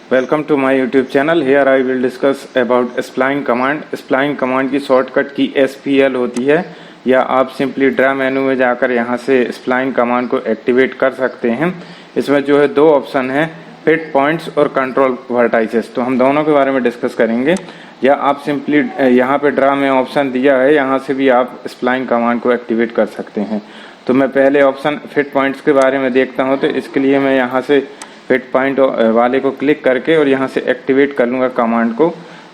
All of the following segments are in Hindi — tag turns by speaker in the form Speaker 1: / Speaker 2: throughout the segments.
Speaker 1: Welcome to my YouTube channel. Here I will discuss about spline command. Spline command की शॉर्टकट की SPL होती है, या आप सिंपली ड्रा मेनू में जाकर यहाँ से spline कमांड को एक्टिवेट कर सकते हैं। इसमें जो है दो ऑप्शन है, फिट पॉइंट्स और कंट्रोल वर्टाइसेस। तो हम दोनों के बारे में डिस्कस करेंगे। या आप सिंपली यहाँ पे ड्रा में ऑप्शन दिया है, यहाँ से भी आप spline कमांड को एक्टिवेट कर सकते हैं। तो मैं पहले ऑप्शन फिट पॉइंट्स के बारे में देखता हूँ। तो इसके लिए मैं यहाँ से फिट पॉइंट वाले को क्लिक करके और यहाँ से एक्टिवेट कर लूँगा कमांड को,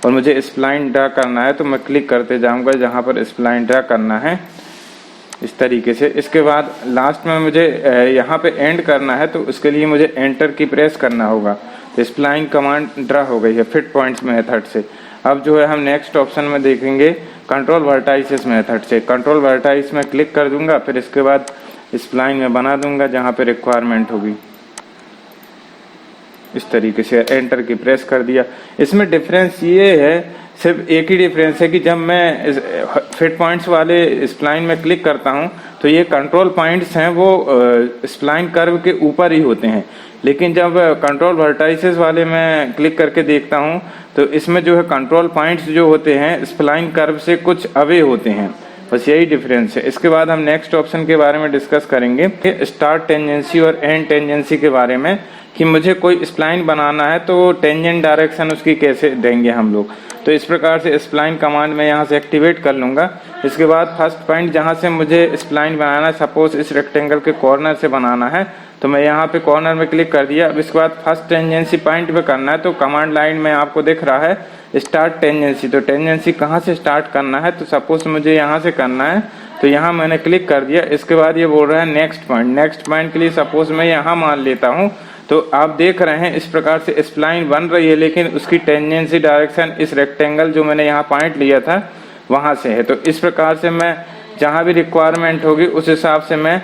Speaker 1: और मुझे स्प्लाइन ड्रा करना है तो मैं क्लिक करते जाऊँगा जहाँ पर स्प्लाइन ड्रा करना है, इस तरीके से। इसके बाद लास्ट में मुझे यहाँ पे एंड करना है, तो उसके लिए मुझे एंटर की प्रेस करना होगा। तो स्प्लाइन कमांड ड्रा हो गई है फिट पॉइंट्स मेथड से। अब जो है हम नेक्स्ट ऑप्शन में देखेंगे कंट्रोल वर्टाइसेस मेथड से। कंट्रोल वर्टाइस में क्लिक कर दूंगा, फिर इसके बाद स्प्लाइन में बना दूंगा जहाँ पे रिक्वायरमेंट होगी, इस तरीके से एंटर की प्रेस कर दिया। इसमें डिफरेंस ये है, सिर्फ एक ही डिफरेंस है कि जब मैं फिट पॉइंट्स वाले स्प्लाइन में क्लिक करता हूं तो ये कंट्रोल पॉइंट्स हैं वो स्प्लाइन कर्व के ऊपर ही होते हैं, लेकिन जब कंट्रोल वर्टाइसेस वाले में क्लिक करके देखता हूं तो इसमें जो है कंट्रोल पॉइंट्स जो होते हैं स्प्लाइन कर्व से कुछ अवे होते हैं, बस यही डिफरेंस है। इसके बाद हम नेक्स्ट ऑप्शन के बारे में डिस्कस करेंगे, स्टार्ट टेंजेंसी और एंड टेंजेंसी के बारे में, कि मुझे कोई स्प्लाइन बनाना है तो टेंजेंट डायरेक्शन उसकी कैसे देंगे हम लोग। तो इस प्रकार से स्प्लाइन कमांड में यहाँ से एक्टिवेट कर लूँगा। इसके बाद फर्स्ट पॉइंट जहाँ से मुझे स्प्लाइन बनाना है, सपोज इस रेक्टेंगल के कॉर्नर से बनाना है, तो मैं यहाँ पे कॉर्नर में क्लिक कर दिया। अब इसके बाद फर्स्ट टेंजेंसी पॉइंट पे करना है, तो कमांड लाइन में आपको दिख रहा है स्टार्ट टेंजेंसी। तो टेंजेंसी कहाँ से स्टार्ट करना है, तो सपोज मुझे यहाँ से करना है, तो यहाँ मैंने क्लिक कर दिया। इसके बाद ये बोल रहा है नेक्स्ट पॉइंट। नेक्स्ट पॉइंट के लिए सपोज मैं यहाँ मान लेता हूँ, तो आप देख रहे हैं इस प्रकार से स्प्लाइन बन रही है, लेकिन उसकी टेंजेंसी डायरेक्शन इस रेक्टेंगल जो मैंने यहाँ पॉइंट लिया था वहाँ से है। तो इस प्रकार से मैं जहाँ भी रिक्वायरमेंट होगी उस हिसाब से मैं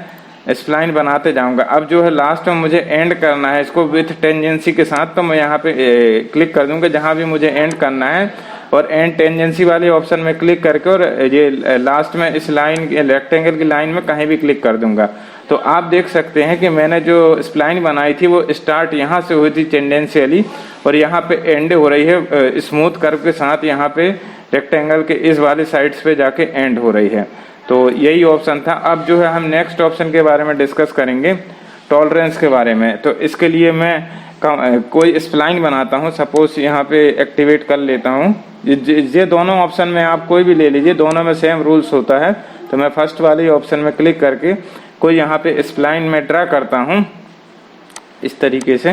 Speaker 1: स्प्लाइन बनाते जाऊंगा। अब जो है लास्ट में मुझे एंड करना है इसको विथ टेंजेंसी के साथ, तो मैं यहाँ पे क्लिक कर दूंगा जहाँ भी मुझे एंड करना है, और एंड टेंजेंसी वाले ऑप्शन में क्लिक करके और ये लास्ट में इस लाइन रेक्टेंगल की लाइन में कहीं भी क्लिक कर दूंगा। तो आप देख सकते हैं कि मैंने जो स्प्लाइन बनाई थी वो स्टार्ट यहाँ से हुई थी टेंडेंशियली, और यहाँ पे एंड हो रही है स्मूथ कर्व के साथ, यहाँ पे रेक्टेंगल के इस वाले साइड्स पे जाके एंड हो रही है। तो यही ऑप्शन था। अब जो है हम नेक्स्ट ऑप्शन के बारे में डिस्कस करेंगे, टॉलरेंस के बारे में। तो इसके लिए मैं कोई स्प्लाइन बनाता हूँ, सपोज यहाँ पे एक्टिवेट कर लेता हूँ। ये दोनों ऑप्शन में आप कोई भी ले लीजिए, दोनों में सेम रूल्स होता है। तो मैं फर्स्ट वाले ऑप्शन में क्लिक करके कोई यहाँ पे स्प्लाइन में ड्रा करता हूँ इस तरीके से।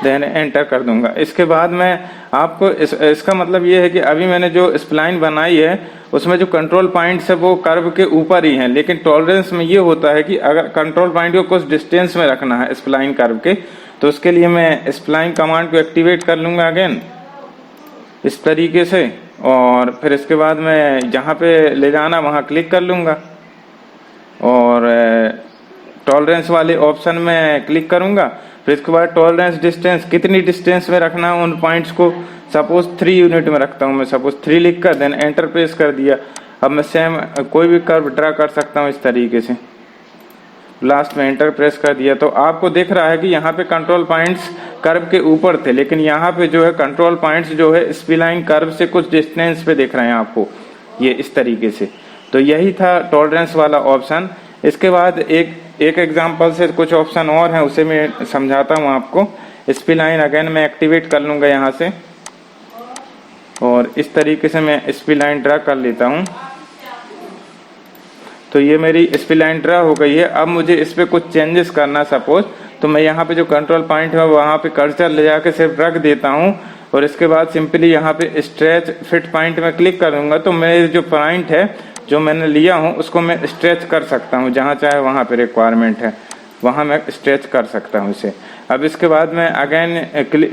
Speaker 1: देन एंटर कर दूंगा। इसके बाद मैं आपको इसका मतलब ये है कि अभी मैंने जो स्प्लाइन बनाई है उसमें जो कंट्रोल पॉइंट्स है वो कर्व के ऊपर ही हैं, लेकिन टॉलरेंस में ये होता है कि अगर कंट्रोल पॉइंट को कुछ डिस्टेंस में रखना है स्प्लाइन कर्व के, तो उसके लिए मैं स्प्लाइन कमांड को एक्टिवेट कर लूँगा अगेन इस तरीके से, और फिर इसके बाद मैं जहाँ पे ले जाना वहाँ क्लिक कर लूँगा और टॉलरेंस वाले ऑप्शन में क्लिक करूँगा। फिर इसके बाद टॉलरेंस डिस्टेंस, कितनी डिस्टेंस में रखना है उन पॉइंट्स को, सपोज 3 यूनिट में रखता हूँ मैं, सपोज 3 लिख कर देन एंटर प्रेस कर दिया। अब मैं सेम कोई भी कर्व ड्रा कर सकता हूँ इस तरीके से, लास्ट में एंटर प्रेस कर दिया। तो आपको दिख रहा है कि यहाँ पे कंट्रोल पॉइंट्स कर्व के ऊपर थे, लेकिन यहाँ पे जो है कंट्रोल पॉइंट्स जो है स्प्लाइन कर्व से कुछ डिस्टेंस पे दिख रहे हैं आपको, ये इस तरीके से। तो यही था टॉलरेंस वाला ऑप्शन। इसके बाद एक एग्जांपल से कुछ ऑप्शन और हैं, उसे मैं समझाता हूँ आपको। स्प्लाइन अगेन मैं एक्टिवेट कर लूँगा यहाँ से, और इस तरीके से मैं स्प्लाइन ड्रा कर लेता हूँ। तो ये मेरी स्प्लाइन ड्रा हो गई है। अब मुझे इस पर कुछ चेंजेस करना सपोज, तो मैं यहाँ पे जो कंट्रोल पॉइंट है वहाँ पे कर्सर ले जाके सिर्फ रख देता हूँ, और इसके बाद सिंपली यहाँ पे स्ट्रेच फिट पॉइंट में क्लिक करूँगा। तो मेरे जो पॉइंट है जो मैंने लिया हूँ उसको मैं स्ट्रेच कर सकता हूँ, जहाँ चाहे वहाँ पे रिक्वायरमेंट है वहाँ मैं स्ट्रेच कर सकता हूँ इसे। अब इसके बाद मैं अगेन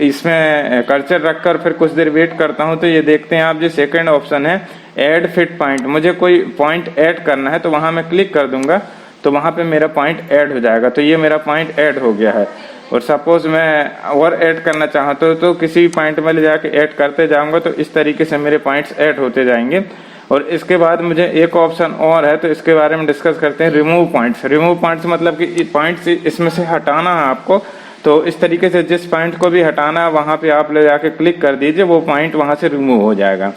Speaker 1: इसमें कर्सर रखकर फिर कुछ देर वेट करता हूँ। तो ये देखते हैं आप, जो सेकंड ऑप्शन है ऐड फिट पॉइंट, मुझे कोई पॉइंट ऐड करना है तो वहाँ मैं क्लिक कर दूंगा, तो वहाँ पे मेरा पॉइंट ऐड हो जाएगा। तो ये मेरा पॉइंट ऐड हो गया है। और सपोज मैं और ऐड करना चाहता हूँ तो किसी भी पॉइंट में ले जाके ऐड करते जाऊँगा, तो इस तरीके से मेरे पॉइंट्स ऐड होते जाएंगे। और इसके बाद मुझे एक ऑप्शन और है, तो इसके बारे में डिस्कस करते हैं। Remove points. रिमूव पॉइंट्स मतलब कि पॉइंट्स इसमें से हटाना है आपको, तो इस तरीके से जिस पॉइंट को भी हटाना है वहाँ पे आप ले जाके क्लिक कर दीजिए, वो पॉइंट वहाँ से रिमूव हो जाएगा।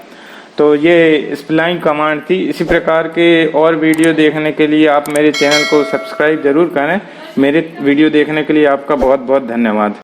Speaker 1: तो ये स्प्लाइन कमांड थी। इसी प्रकार के और वीडियो देखने के लिए आप मेरे चैनल को सब्सक्राइब जरूर करें। मेरे वीडियो देखने के लिए आपका बहुत बहुत धन्यवाद।